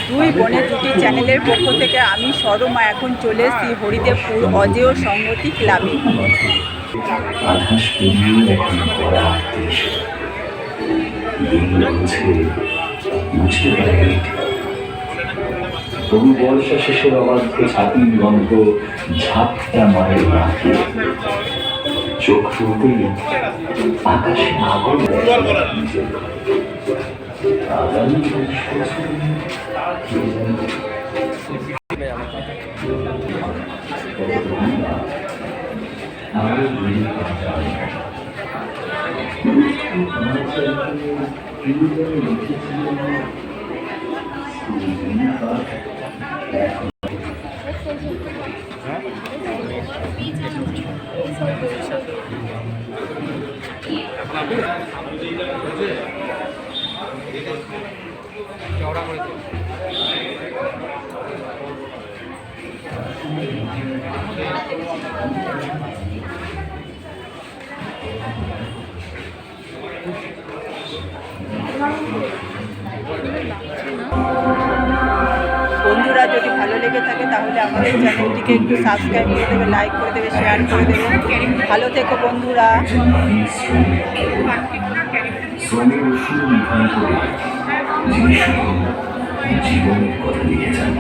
দুই বোনের জুটি চ্যানেলের পক্ষ থেকে আমি সরমা এখন চলে এসেছি হরিদেবপুর অজেয় সংহতি ক্লাবে। তবু বর্ষা শেষের অবাধ্য ছাতির গন্ধ ঝাপটা মায়ের নাকে চোখ তুলতেই আকাশে আগুন আগামী বন্ধুরা যদি ভালো লেগে থাকে তাহলে আমাদের চ্যানেলটিকে একটু সাবস্ক্রাইব করে দেবে, লাইক করে দেবে, শেয়ার করে দেবে। ভালো থেকো বন্ধুরা। জীবনের কথা লিখে যান।